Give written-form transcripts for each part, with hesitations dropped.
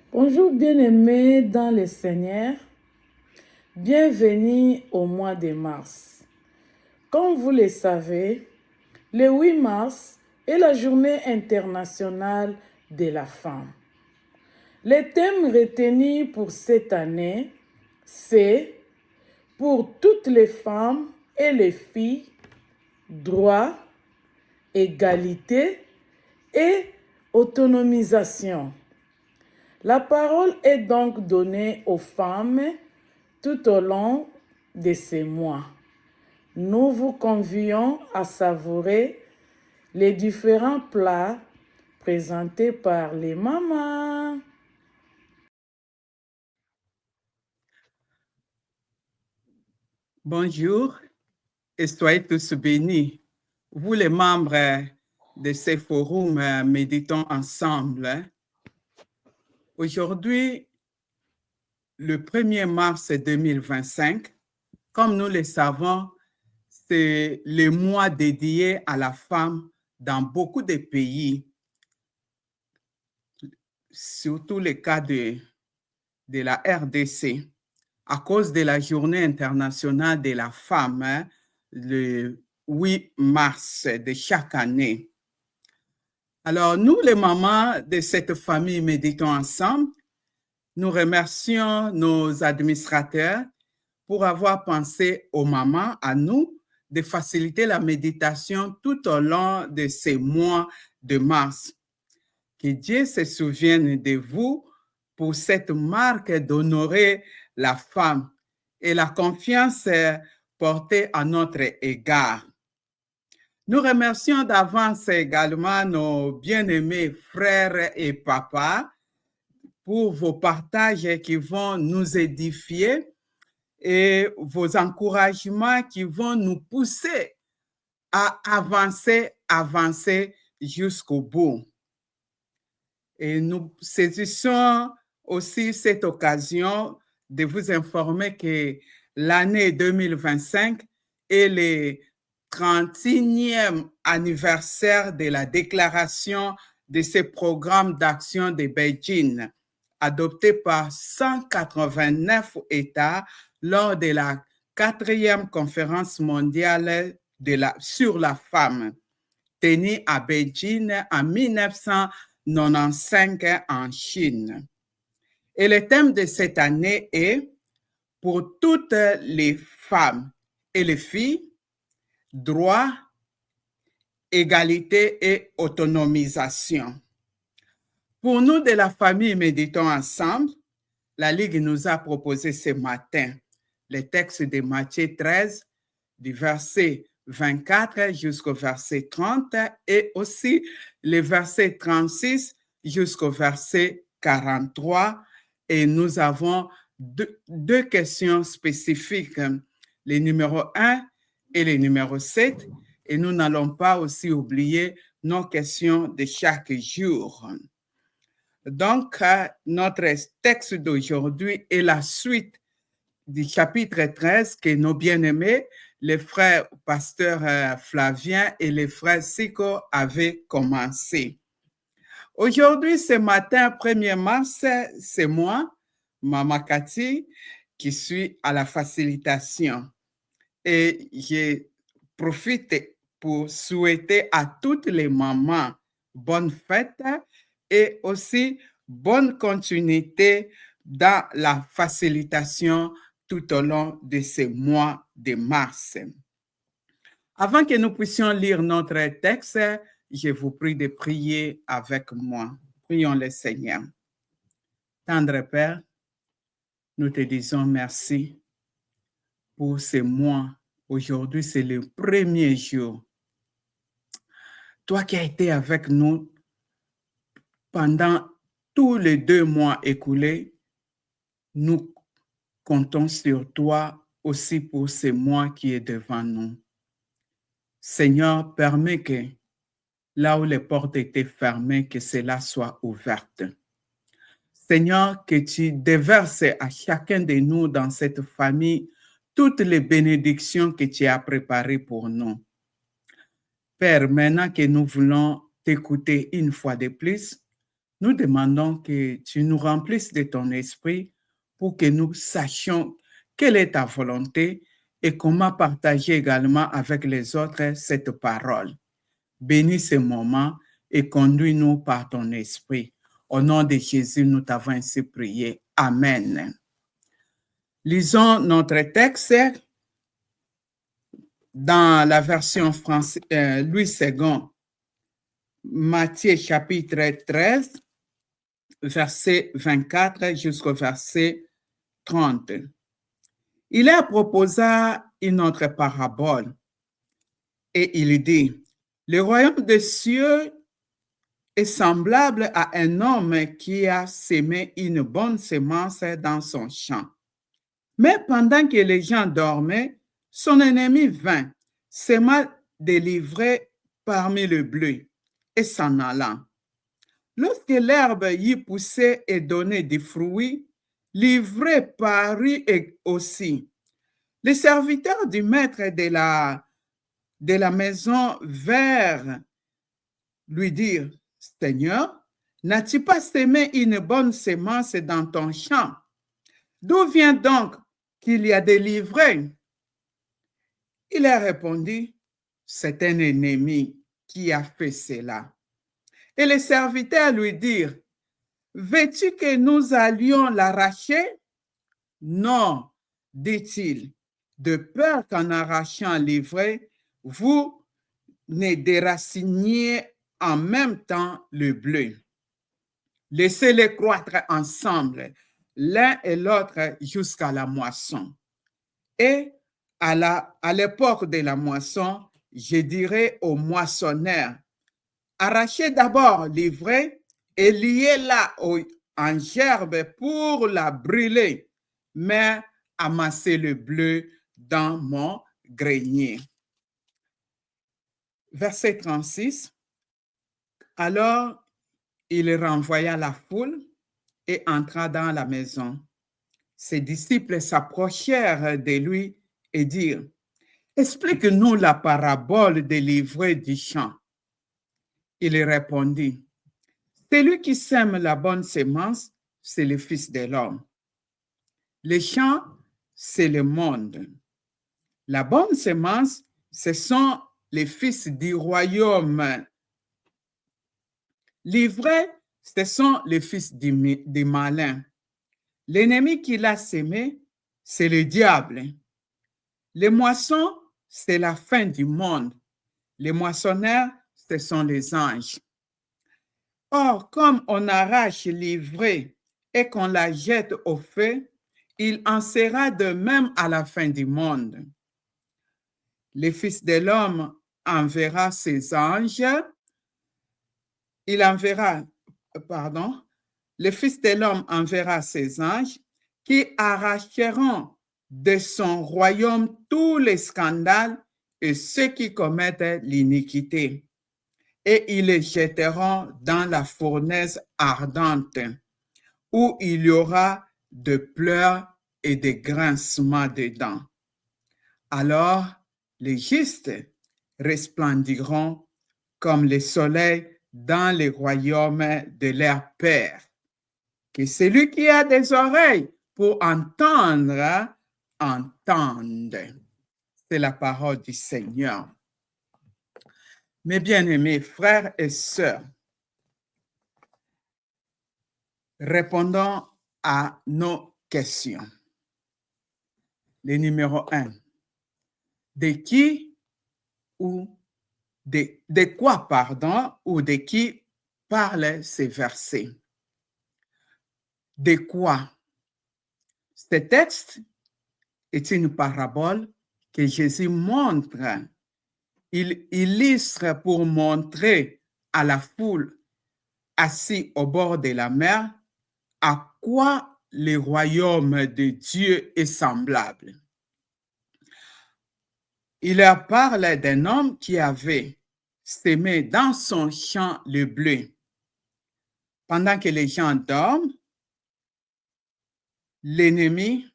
Bonjour bien-aimés dans le Seigneur, bienvenue au mois de mars. Comme vous le savez, le 8 mars est la journée internationale de la femme. Le thème retenu pour cette année, c'est pour toutes les femmes et les filles, droit, égalité et autonomisation. La parole est donc donnée aux femmes tout au long de ces mois. Nous vous convions à savourer les différents plats présentés par les mamans. Bonjour et soyez tous bénis. Vous les membres de ces forums, méditons ensemble. Aujourd'hui, le 1er mars 2025, comme nous le savons, c'est le mois dédié à la femme dans beaucoup de pays, surtout le cas de la RDC, à cause de la Journée internationale de la femme, le 8 mars de chaque année. Alors, nous, les mamans de cette famille Méditons ensemble, nous remercions nos administrateurs pour avoir pensé aux mamans, à nous, de faciliter la méditation tout au long de ces mois de mars. Que Dieu se souvienne de vous pour cette marque d'honorer la femme et la confiance portée à notre égard. Nous remercions d'avance également nos bien-aimés frères et papas pour vos partages qui vont nous édifier et vos encouragements qui vont nous pousser à avancer jusqu'au bout. Et nous saisissons aussi cette occasion de vous informer que l'année 2025 est le 31e anniversaire de la déclaration de ce programme d'action de Beijing, adopté par 189 États lors de la 4e conférence mondiale sur la femme, tenue à Beijing en 1995 en Chine. Et le thème de cette année est « Pour toutes les femmes et les filles, droit, égalité et autonomisation ». Pour nous de la famille Méditons ensemble, la Ligue nous a proposé ce matin le texte de Matthieu 13, du verset 24 jusqu'au verset 30 et aussi le verset 36 jusqu'au verset 43. Et nous avons deux questions spécifiques, les numéros 1 et les numéros 7. Et nous n'allons pas aussi oublier nos questions de chaque jour. Donc, notre texte d'aujourd'hui est la suite du chapitre 13 que nos bien-aimés, les frères pasteurs Flavien et les frères Siko avaient commencé. Aujourd'hui, ce matin, 1er mars, c'est moi, Maman Cathy, qui suis à la facilitation. Et je profite pour souhaiter à toutes les mamans bonne fête et aussi bonne continuité dans la facilitation tout au long de ce mois de mars. Avant que nous puissions lire notre texte, je vous prie de prier avec moi. Prions le Seigneur. Tendre Père, nous te disons merci pour ce mois. Aujourd'hui, c'est le premier jour. Toi qui as été avec nous pendant tous les 2 mois écoulés, nous comptons sur toi aussi pour ce mois qui est devant nous. Seigneur, permets que là où les portes étaient fermées, que cela soit ouverte. Seigneur, que tu déverses à chacun de nous dans cette famille toutes les bénédictions que tu as préparées pour nous. Père, maintenant que nous voulons t'écouter une fois de plus, nous demandons que tu nous remplisses de ton esprit pour que nous sachions quelle est ta volonté et comment partager également avec les autres cette parole. Bénis ce moment et conduis-nous par ton esprit. Au nom de Jésus, nous t'avons ainsi prié. Amen. Lisons notre texte dans la version Louis II, Matthieu chapitre 13, verset 24 jusqu'au verset 30. Il leur proposa une autre parabole et il dit, le royaume des cieux est semblable à un homme qui a semé une bonne semence dans son champ. Mais pendant que les gens dormaient, son ennemi vint, sema des livrées parmi le blé et s'en allant. Lorsque l'herbe y poussait et donnait des fruits, l'ivraie parut aussi. Les serviteurs du maître de la maison vinrent lui dire, Seigneur, n'as-tu pas semé une bonne semence dans ton champ? D'où vient donc qu'il y a des livrées? Il a répondu, c'est un ennemi qui a fait cela. Et les serviteurs lui dirent, veux-tu que nous allions l'arracher? Non, dit-il, de peur qu'en arrachant l'ivraie, vous ne déraciniez en même temps le blé. Laissez-les croître ensemble, l'un et l'autre jusqu'à la moisson. Et à l'époque de la moisson, je dirais aux moissonneurs, arrachez d'abord l'ivraie et liez-la en gerbe pour la brûler, mais amassez le blé dans mon grenier. Verset 36. Alors, il renvoya la foule et entra dans la maison. Ses disciples s'approchèrent de lui et dirent, explique-nous la parabole des livrées du champ. Il répondit, celui qui sème la bonne semence, c'est le Fils de l'homme. Le champ, c'est le monde. La bonne semence, ce sont les fils du royaume. L'ivraie, ce sont les fils du malin. L'ennemi qui l'a semé, c'est le diable. Les moissons, c'est la fin du monde. Les moissonneurs, ce sont les anges. Or, comme on arrache l'ivraie et qu'on la jette au feu, il en sera de même à la fin du monde. Le Fils de l'homme enverra ses anges. Le Fils de l'homme enverra ses anges qui arracheront de son royaume tous les scandales et ceux qui commettent l'iniquité. Et ils les jetteront dans la fournaise ardente, où il y aura de pleurs et de grincements de dents. Alors, les justes resplendiront comme le soleil dans les royaumes de leur Père. Que celui qui a des oreilles pour entendre, entende. C'est la parole du Seigneur. Mes bien-aimés frères et sœurs, répondons à nos questions. Le numéro 1. De qui ou de quoi, ou de qui parlent ces versets? De quoi? Ce texte est une parabole que Jésus montre. Il illustre pour montrer à la foule assise au bord de la mer à quoi le royaume de Dieu est semblable. Il leur parle d'un homme qui avait semé dans son champ le blé. Pendant que les gens dorment, l'ennemi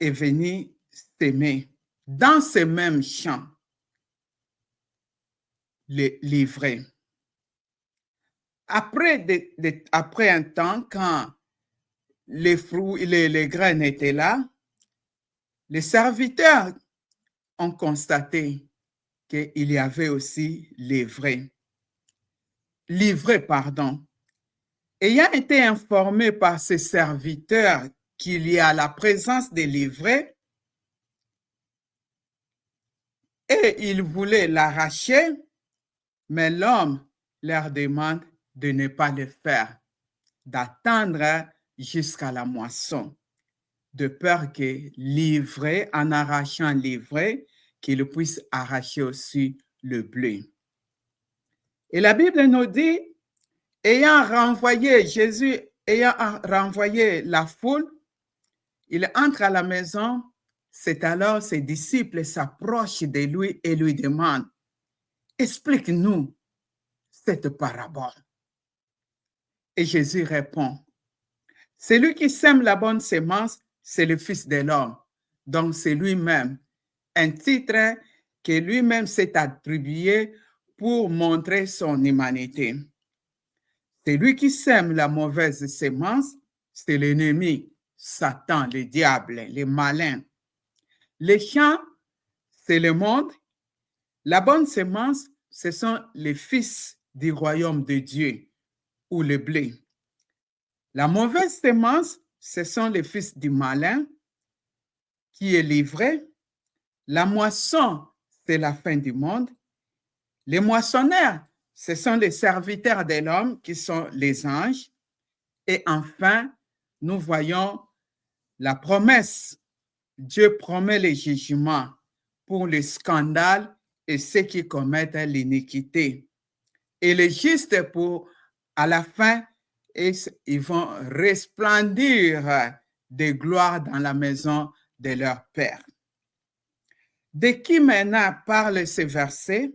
est venu s'aimer dans ce même champ, le livrer. Après un temps, quand les fruits, les graines étaient là, les serviteurs ont constaté qu'il y avait aussi l'ivraie. Ayant été informé par ses serviteurs qu'il y a la présence de l'ivraie, et ils voulaient l'arracher, mais l'homme leur demande de ne pas le faire, d'attendre jusqu'à la moisson, de peur que l'ivraie, en arrachant l'ivraie, qu'il puisse arracher aussi le blé. Et la Bible nous dit, Jésus ayant renvoyé la foule, il entre à la maison. C'est alors ses disciples s'approchent de lui et lui demandent, explique-nous cette parabole. Et Jésus répond, celui qui sème la bonne semence, c'est le Fils de l'homme. Donc c'est lui-même, un titre que lui-même s'est attribué pour montrer son humanité. Celui qui sème la mauvaise semence, c'est l'ennemi, Satan, le diable, le malin. Les champs, c'est le monde. La bonne semence, ce sont les fils du royaume de Dieu, ou le blé. La mauvaise semence, ce sont les fils du malin, qui est l'ivraie. La moisson, c'est la fin du monde. Les moissonneurs, ce sont les serviteurs de l'homme, qui sont les anges. Et enfin, nous voyons la promesse. Dieu promet le jugement pour les scandales et ceux qui commettent l'iniquité. Et les justes, à la fin, ils vont resplendir de gloire dans la maison de leur Père. De qui maintenant parlent ces versets?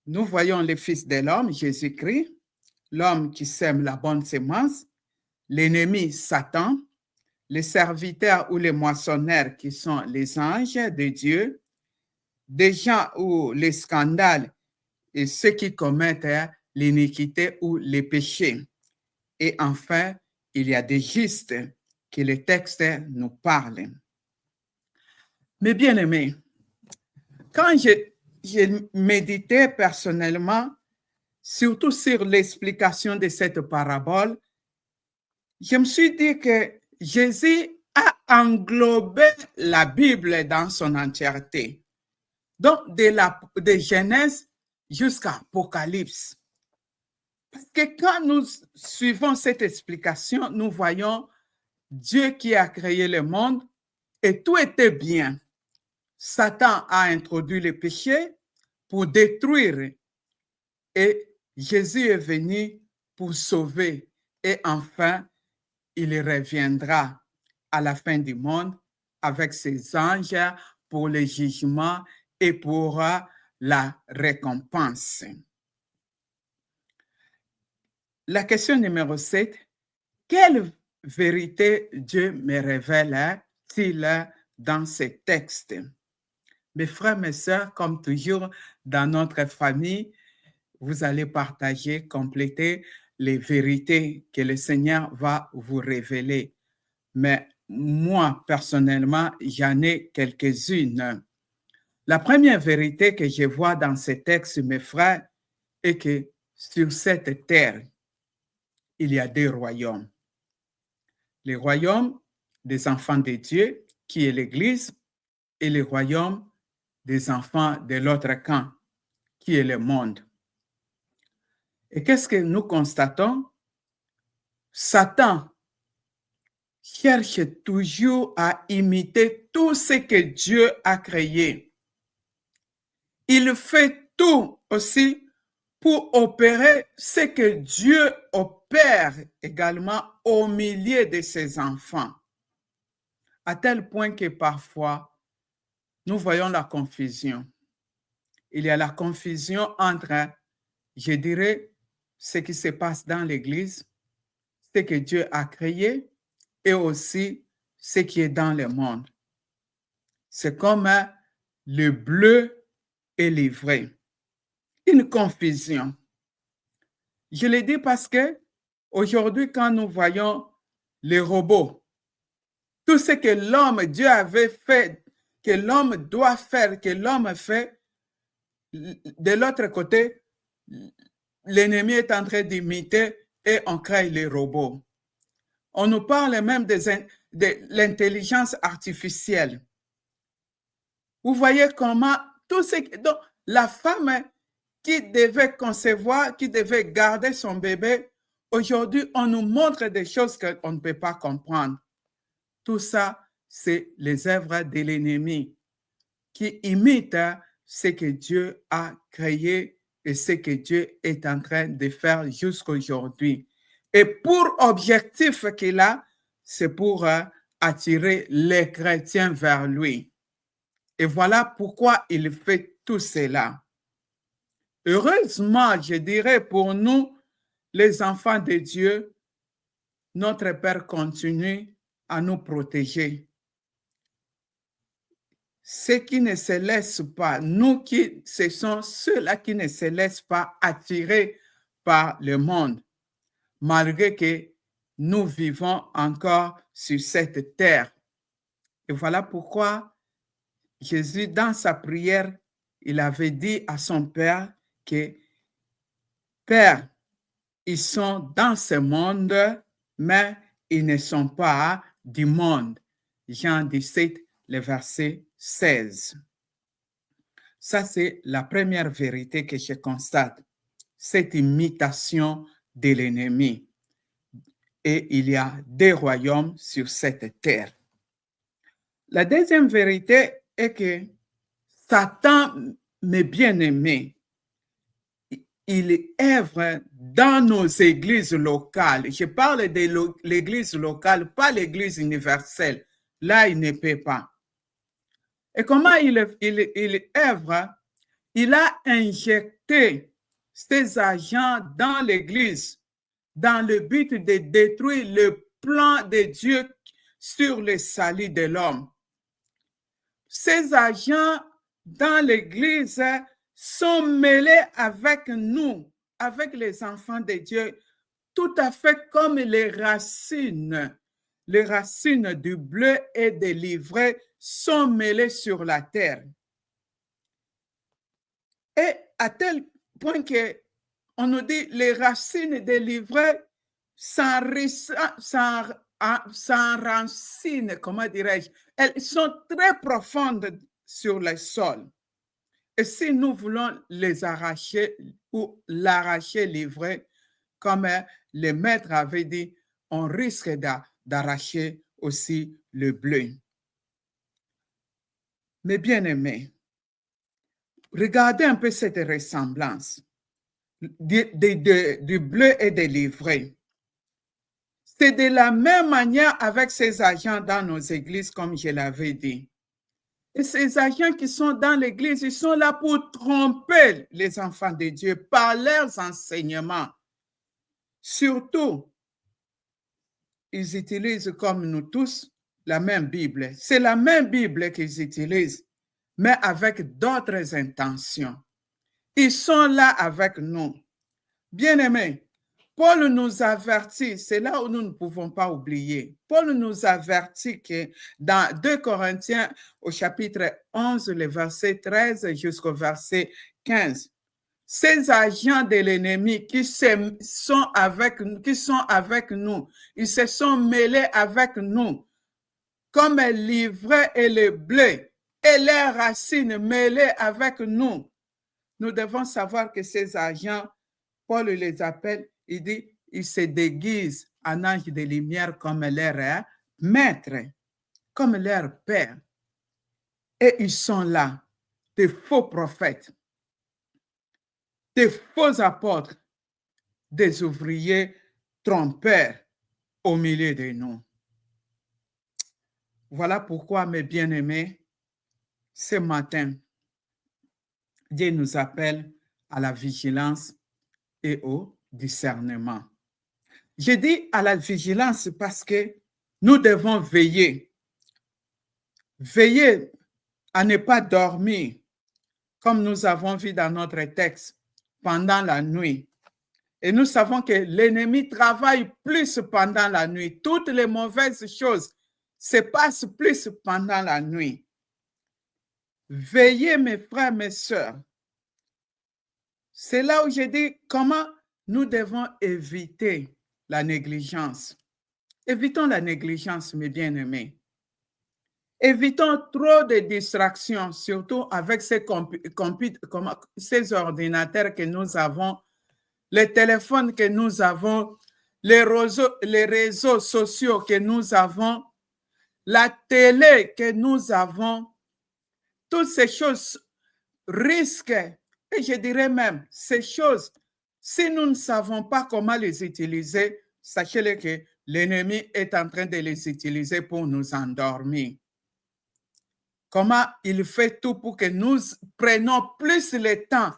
Nous voyons le Fils de l'homme, Jésus-Christ, l'homme qui sème la bonne semence, l'ennemi Satan, les serviteurs ou les moissonneurs qui sont les anges de Dieu, des gens où les scandales et ceux qui commettent l'iniquité ou les péchés. Et enfin, il y a des justes que le texte nous parle. Mais bien aimés, quand j'ai médité personnellement, surtout sur l'explication de cette parabole, je me suis dit que Jésus a englobé la Bible dans son entièreté. Donc, de Genèse jusqu'à Apocalypse. Parce que quand nous suivons cette explication, nous voyons Dieu qui a créé le monde et tout était bien. Satan a introduit le péché pour détruire et Jésus est venu pour sauver. Et enfin, il reviendra à la fin du monde avec ses anges pour le jugement et pour la récompense. La question numéro 7, quelle vérité Dieu me révèle-t-il dans ces textes? Mes frères, mes sœurs, comme toujours dans notre famille, vous allez partager, compléter les vérités que le Seigneur va vous révéler. Mais moi, personnellement, j'en ai quelques-unes. La première vérité que je vois dans ces textes, mes frères, est que sur cette terre, il y a deux royaumes. Le royaume des enfants de Dieu, qui est l'Église, et le royaume des enfants de l'autre camp, qui est le monde. Et qu'est-ce que nous constatons? Satan cherche toujours à imiter tout ce que Dieu a créé. Il fait tout aussi pour opérer ce que Dieu opère également au milieu de ses enfants. À tel point que parfois, nous voyons la confusion. Il y a la confusion entre, je dirais, ce qui se passe dans l'Église, ce que Dieu a créé, et aussi ce qui est dans le monde. C'est comme le bleu et l'ivraie. Une confusion. Je le dis parce que aujourd'hui, quand nous voyons les robots, tout ce que l'homme, Dieu avait fait, que l'homme doit faire, que l'homme fait, de l'autre côté, l'ennemi est en train d'imiter et on crée les robots. On nous parle même de l'intelligence artificielle. Vous voyez comment tout ce que... Donc, la femme qui devait concevoir, qui devait garder son bébé, aujourd'hui, on nous montre des choses qu'on ne peut pas comprendre. Tout ça, c'est les œuvres de l'ennemi qui imitent ce que Dieu a créé et ce que Dieu est en train de faire jusqu'à aujourd'hui. Et pour objectif qu'il a, c'est pour attirer les chrétiens vers lui. Et voilà pourquoi il fait tout cela. Heureusement, je dirais pour nous, les enfants de Dieu, notre Père continue à nous protéger. Ceux qui ne se laissent pas, ce sont ceux-là qui ne se laissent pas attirer par le monde, malgré que nous vivons encore sur cette terre. Et voilà pourquoi Jésus, dans sa prière, il avait dit à son Père que Père, ils sont dans ce monde, mais ils ne sont pas du monde. Jean 17, le verset 16. Ça, c'est la première vérité que je constate, cette imitation de l'ennemi. Et il y a des royaumes sur cette terre. La deuxième vérité est que Satan, mes bien-aimés, il œuvre dans nos églises locales. Je parle de l'église locale, pas l'église universelle. Là, il ne peut pas. Et comment il œuvre? Il a injecté ses agents dans l'église dans le but de détruire le plan de Dieu sur le salut de l'homme. Ces agents dans l'église sont mêlés avec nous, avec les enfants de Dieu, tout à fait comme les racines du bleu et des livrées sont mêlées sur la terre. Et à tel point que on nous dit les racines des livrées s'enracinent, comment dirais-je, elles sont très profondes sur le sol. Et si nous voulons les arracher ou l'arracher livré, comme le maître avait dit, on risque d'arracher aussi le bleu. Mes bien-aimés, regardez un peu cette ressemblance du bleu et des livrées. C'est de la même manière avec ces agents dans nos églises, comme je l'avais dit. Et ces agents qui sont dans l'église, ils sont là pour tromper les enfants de Dieu par leurs enseignements. Surtout, ils utilisent comme nous tous la même Bible. C'est la même Bible qu'ils utilisent, mais avec d'autres intentions. Ils sont là avec nous. Bien-aimés, Paul nous avertit, c'est là où nous ne pouvons pas oublier. Paul nous avertit que dans 2 Corinthiens au chapitre 11, le verset 13 jusqu'au verset 15, ces agents de l'ennemi qui sont avec nous, ils se sont mêlés avec nous, comme l'ivraie et le blé, et les racines mêlées avec nous. Nous devons savoir que ces agents, Paul les appelle, il dit, ils se déguisent en anges de lumière comme leur maître, comme leur père. Et ils sont là, des faux prophètes, des faux apôtres, des ouvriers trompeurs au milieu de nous. Voilà pourquoi, mes bien-aimés, ce matin, Dieu nous appelle à la vigilance et au discernement. Je dis à la vigilance parce que nous devons veiller. Veiller à ne pas dormir, comme nous avons vu dans notre texte, pendant la nuit. Et nous savons que l'ennemi travaille plus pendant la nuit. Toutes les mauvaises choses se passent plus pendant la nuit. Veillez, mes frères, mes sœurs. C'est là où je dis comment nous devons éviter la négligence. Évitons la négligence, mes bien-aimés. Évitons trop de distractions, surtout avec ces ordinateurs que nous avons, les téléphones que nous avons, les réseaux sociaux que nous avons, la télé que nous avons. Toutes ces choses risquent, et je dirais même, ces choses, si nous ne savons pas comment les utiliser, sachez-le que l'ennemi est en train de les utiliser pour nous endormir. Comment il fait tout pour que nous prenions plus le temps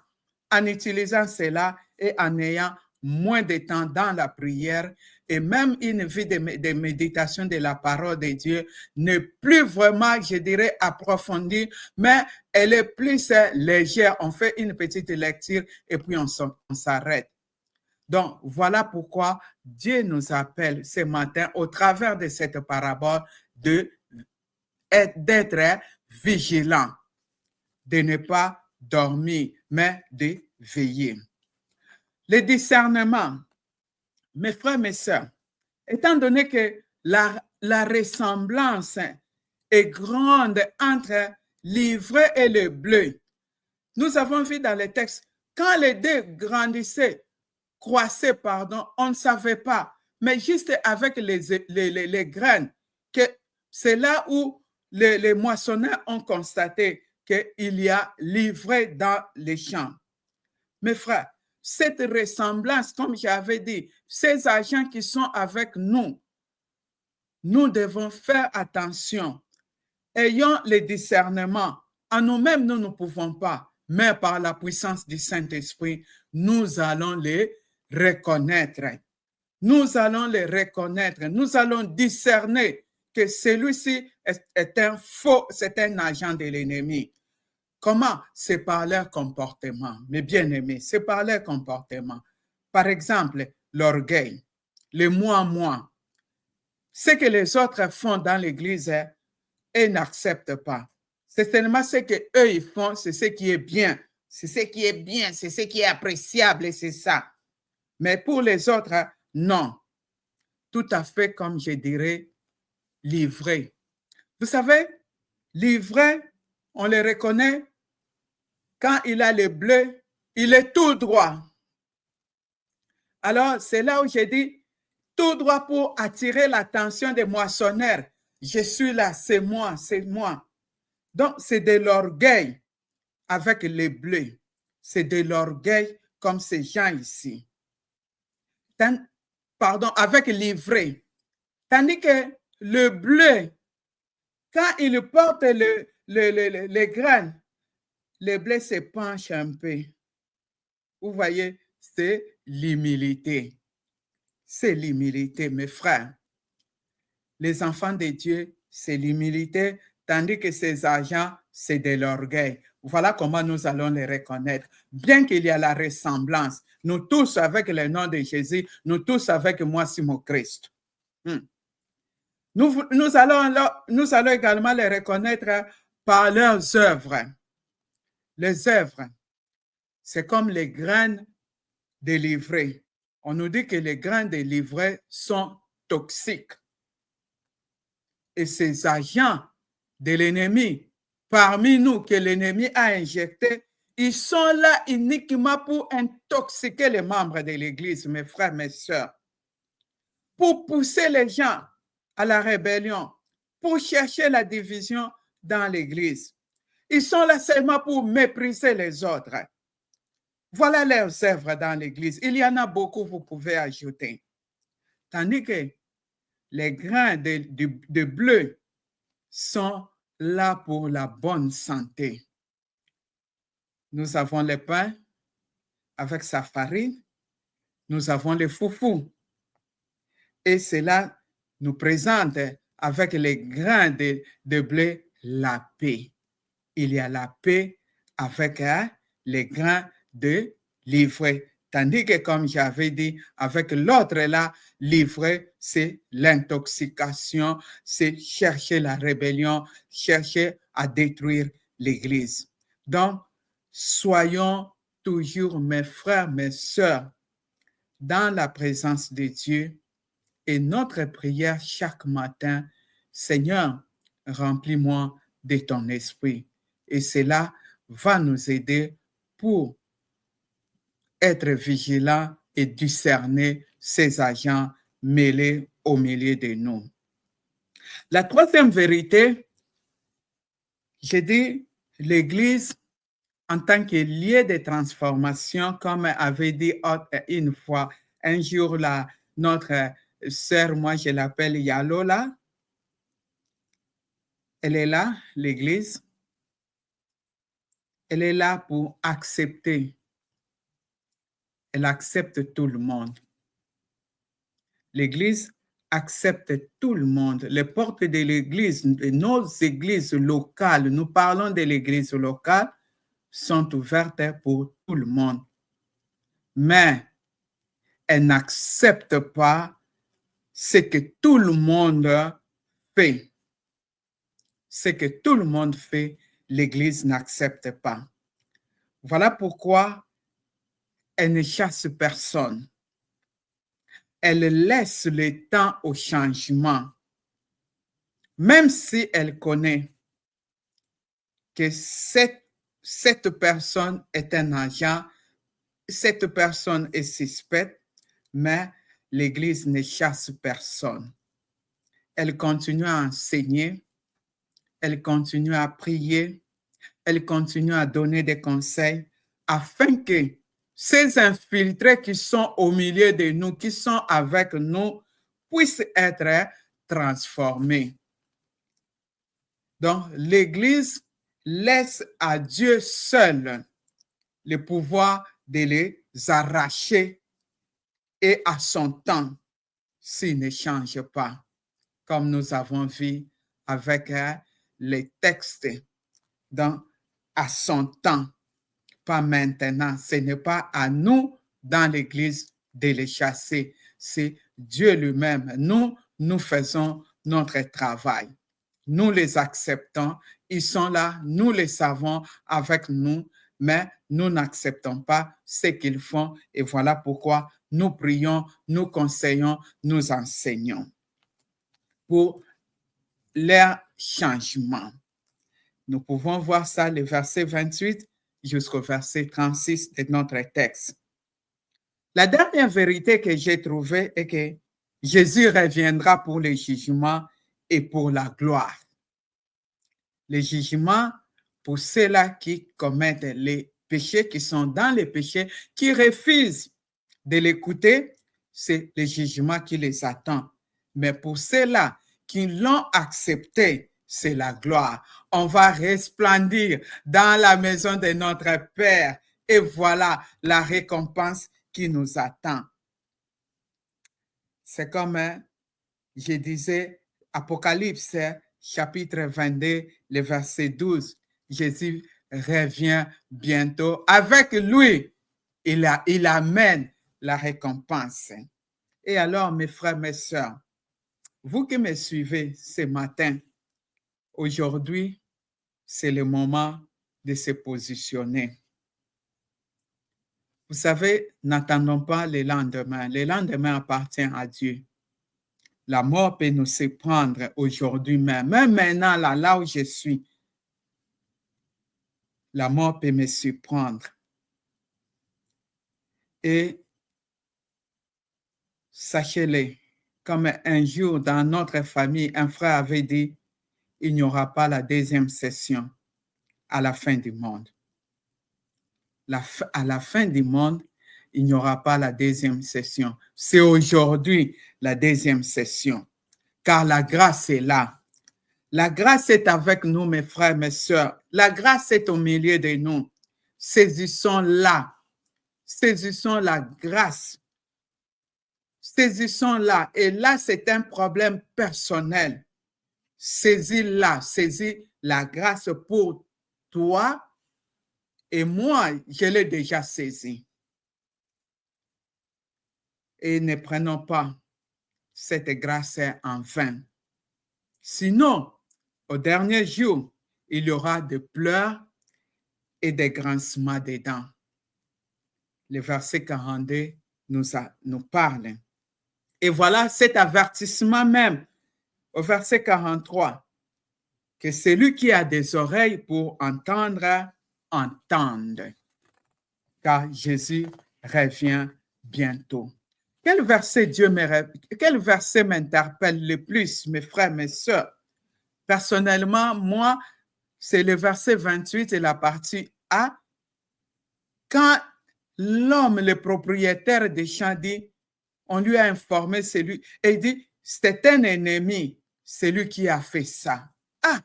en utilisant cela et en ayant moins de temps dans la prière, et même une vie de méditation de la parole de Dieu n'est plus vraiment, je dirais, approfondie, mais elle est plus légère. On fait une petite lecture et puis on s'arrête. Donc, voilà pourquoi Dieu nous appelle ce matin, au travers de cette parabole, d'être vigilant, de ne pas dormir, mais de veiller. Le discernement, mes frères, mes sœurs, étant donné que la ressemblance est grande entre l'ivraie et le bleu, nous avons vu dans les textes, quand les deux grandissaient, croissaient, on ne savait pas, mais juste avec les graines, que c'est là où les moissonneurs ont constaté qu'il y a l'ivraie dans les champs. Mes frères, cette ressemblance, comme j'avais dit, ces agents qui sont avec nous, nous devons faire attention. Ayons le discernement. En nous-mêmes, nous ne pouvons pas, mais par la puissance du Saint-Esprit, nous allons les reconnaître. Nous allons les reconnaître. Nous allons discerner que celui-ci est un faux, c'est un agent de l'ennemi. Comment? C'est par leur comportement. Mes bien-aimés, c'est par leur comportement. Par exemple, l'orgueil, le moi. Ce que les autres font dans l'Église, ils n'acceptent pas. C'est seulement ce qu'eux ils font, c'est ce qui est bien. C'est ce qui est bien, c'est ce qui est appréciable et c'est ça. Mais pour les autres, non. Tout à fait comme je dirais, l'ivraie. Vous savez, l'ivraie, on le reconnaît quand il a le bleu, il est tout droit. Alors, c'est là où j'ai dit, tout droit pour attirer l'attention des moissonneurs. Je suis là, c'est moi, c'est moi. Donc, c'est de l'orgueil avec le bleu. C'est de l'orgueil comme ces gens ici. Avec l'ivraie. Tandis que le bleu, quand il porte les graines, le blé se penche un peu. Vous voyez, c'est l'humilité. C'est l'humilité, mes frères. Les enfants de Dieu, c'est l'humilité, tandis que ces agents, c'est de l'orgueil. Voilà comment nous allons les reconnaître. Bien qu'il y ait la ressemblance, nous tous avec le nom de Jésus, nous tous avec moi, Simon Christ. Nous allons également les reconnaître par leurs œuvres. Les œuvres, c'est comme les graines de l'ivraie. On nous dit que les graines de l'ivraie sont toxiques. Et ces agents de l'ennemi, parmi nous que l'ennemi a injectés, ils sont là uniquement pour intoxiquer les membres de l'Église, mes frères, mes sœurs, pour pousser les gens à la rébellion, pour chercher la division dans l'Église. Ils sont là seulement pour mépriser les autres. Voilà leurs œuvres dans l'Église. Il y en a beaucoup, vous pouvez ajouter. Tandis que les grains de bleu sont là pour la bonne santé. Nous avons le pain avec sa farine. Nous avons le foufou. Et cela nous présente avec les grains de blé la paix. Il y a la paix avec les grains de l'ivraie. Tandis que, comme j'avais dit, avec l'autre là, livré, c'est l'intoxication, c'est chercher la rébellion, chercher à détruire l'Église. Donc, soyons toujours, mes frères, mes sœurs, dans la présence de Dieu, et notre prière chaque matin, Seigneur, remplis-moi de ton esprit. Et cela va nous aider pour être vigilants et discerner ces agents mêlés au milieu de nous. La troisième vérité, j'ai dit, l'Église en tant que lieu de transformation, comme avait dit une fois, un jour, notre sœur, moi je l'appelle Yalola, elle est là, l'Église, elle est là pour accepter. Elle accepte tout le monde. L'Église accepte tout le monde. Les portes de l'Église, de nos églises locales, nous parlons de l'Église locale, sont ouvertes pour tout le monde. Mais elle n'accepte pas ce que tout le monde fait. Ce que tout le monde fait, l'Église n'accepte pas. Voilà pourquoi elle ne chasse personne. Elle laisse le temps au changement, même si elle connaît que cette personne est un agent, cette personne est suspecte, mais l'Église ne chasse personne. Elle continue à enseigner, elle continue à prier, elle continue à donner des conseils afin que ces infiltrés qui sont au milieu de nous, qui sont avec nous, puissent être transformés. Donc, l'Église laisse à Dieu seul le pouvoir de les arracher et à son temps, s'il ne change pas, comme nous avons vu avec les textes, donc à son temps, pas maintenant. Ce n'est pas à nous dans l'Église de les chasser, c'est Dieu lui-même. Nous faisons notre travail. Nous les acceptons, ils sont là, nous les savons avec nous, mais nous n'acceptons pas ce qu'ils font et voilà pourquoi nous prions, nous conseillons, nous enseignons pour leur changement. Nous pouvons voir ça, le verset 28 jusqu'au verset 36 de notre texte. La dernière vérité que j'ai trouvée est que Jésus reviendra pour le jugement et pour la gloire. Le jugement pour ceux-là qui commettent les péchés, qui sont dans les péchés, qui refusent de l'écouter, c'est le jugement qui les attend. Mais pour ceux-là qui l'ont accepté, c'est la gloire. On va resplendir dans la maison de notre Père et voilà la récompense qui nous attend. C'est comme je disais, Apocalypse chapitre 22, le verset 12. Jésus revient bientôt. Avec lui, il amène la récompense. Et alors, mes frères, mes sœurs, vous qui me suivez ce matin, aujourd'hui, c'est le moment de se positionner. Vous savez, n'attendons pas le lendemain. Le lendemain appartient à Dieu. La mort peut nous surprendre aujourd'hui même. Même maintenant, là où je suis, la mort peut me surprendre. Et sachez-le, comme un jour dans notre famille, un frère avait dit, il n'y aura pas la deuxième session à la fin du monde. À la fin du monde, il n'y aura pas la deuxième session. C'est aujourd'hui la deuxième session, car la grâce est là. La grâce est avec nous, mes frères, mes sœurs. La grâce est au milieu de nous. Saisissons-la. Saisissons la grâce. Saisissons-la. Et là, c'est un problème personnel. Saisis-la. Saisis la grâce pour toi. Et moi, je l'ai déjà saisi. et ne prenons pas cette grâce en vain. Sinon, au dernier jour, il y aura des pleurs et des grincements des dents. Le verset 42 nous parle. Et voilà cet avertissement même au verset 43, que celui qui a des oreilles pour entendre, entende, car Jésus revient bientôt. Quel verset m'interpelle le plus, mes frères, mes sœurs? Personnellement, moi, c'est le verset 28 et la partie A. Quand l'homme, le propriétaire des champs dit, on lui a informé celui, et il dit, c'était un ennemi, celui qui a fait ça. Ah!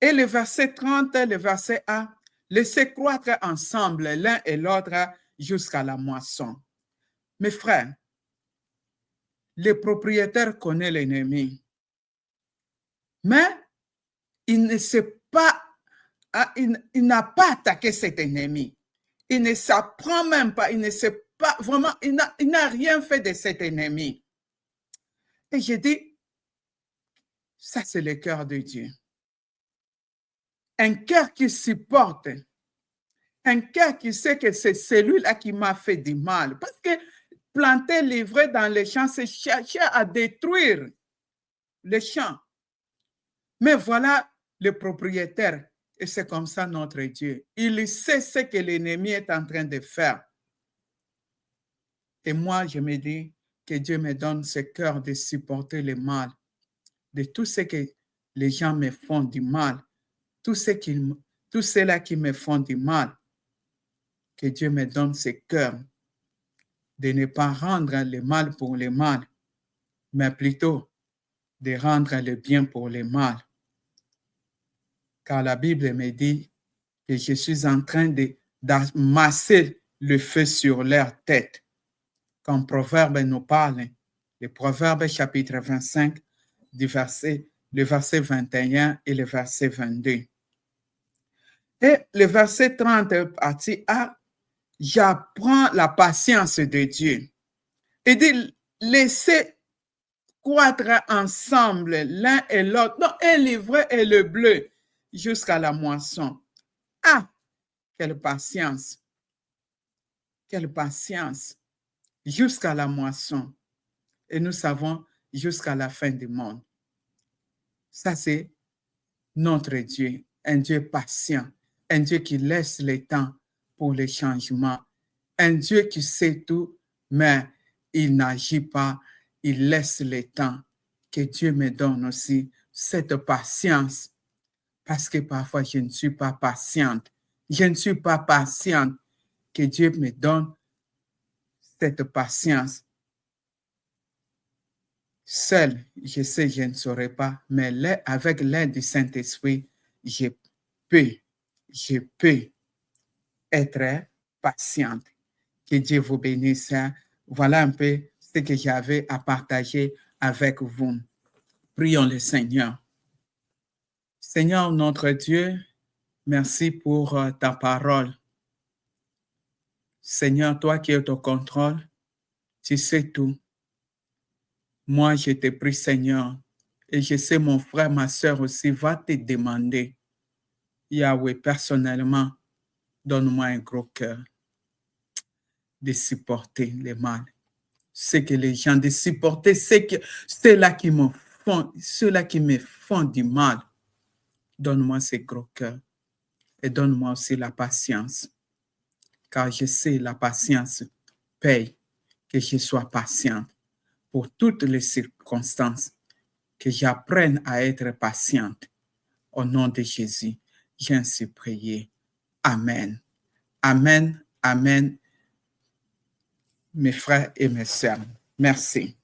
Et le verset 30, le verset A, laissez croître ensemble l'un et l'autre jusqu'à la moisson. Mes frères, le propriétaire connaît l'ennemi, mais il ne sait pas, il n'a pas attaqué cet ennemi. Il ne s'apprend même pas, il ne sait pas, vraiment, il n'a rien fait de cet ennemi. Et je dis, ça c'est le cœur de Dieu. Un cœur qui supporte, un cœur qui sait que c'est celui-là qui m'a fait du mal. Parce que planter l'ivraie dans les champs, c'est chercher à détruire les champs. Mais voilà le propriétaire, et c'est comme ça notre Dieu. Il sait ce que l'ennemi est en train de faire. Et moi, je me dis que Dieu me donne ce cœur de supporter le mal, de tout ce que les gens me font du mal, tous ceux-là qui me font du mal, que Dieu me donne ce cœur de ne pas rendre le mal pour le mal, mais plutôt de rendre le bien pour le mal. Car la Bible me dit que je suis en train d'amasser le feu sur leur tête. Comme Proverbe nous parle, le Proverbe chapitre 25, le verset 21 et le verset 22. Et le verset 30, partie A, j'apprends la patience de Dieu. Il dit, laissez croître ensemble l'un et l'autre, non, et l'ivraie et le bleu, jusqu'à la moisson. Ah, quelle patience! Quelle patience! Jusqu'à la moisson. Et nous savons jusqu'à la fin du monde. Ça, c'est notre Dieu, un Dieu patient, un Dieu qui laisse le temps pour les changements, un Dieu qui sait tout, mais il n'agit pas, il laisse le temps. Que Dieu me donne aussi cette patience, parce que parfois je ne suis pas patiente. Je ne suis pas patiente. Que Dieu me donne cette patience. Seul, je sais, je ne saurais pas, mais avec l'aide du Saint-Esprit, je peux être patiente. Que Dieu vous bénisse. Voilà un peu ce que j'avais à partager avec vous. Prions le Seigneur. Seigneur, notre Dieu, merci pour ta parole. Seigneur, toi qui es au contrôle, tu sais tout. Moi, je te prie, Seigneur, et je sais mon frère, ma soeur aussi va te demander, Yahweh, personnellement, donne-moi un gros cœur de supporter le mal. C'est que les gens de supporter, c'est que ceux-là qui me font du mal. Donne-moi ce gros cœur et donne-moi aussi la patience. Car je sais la patience paye, que je sois patiente pour toutes les circonstances, que j'apprenne à être patiente. Au nom de Jésus, j'ai ainsi prié. Amen. Amen. Amen. Mes frères et mes sœurs, merci.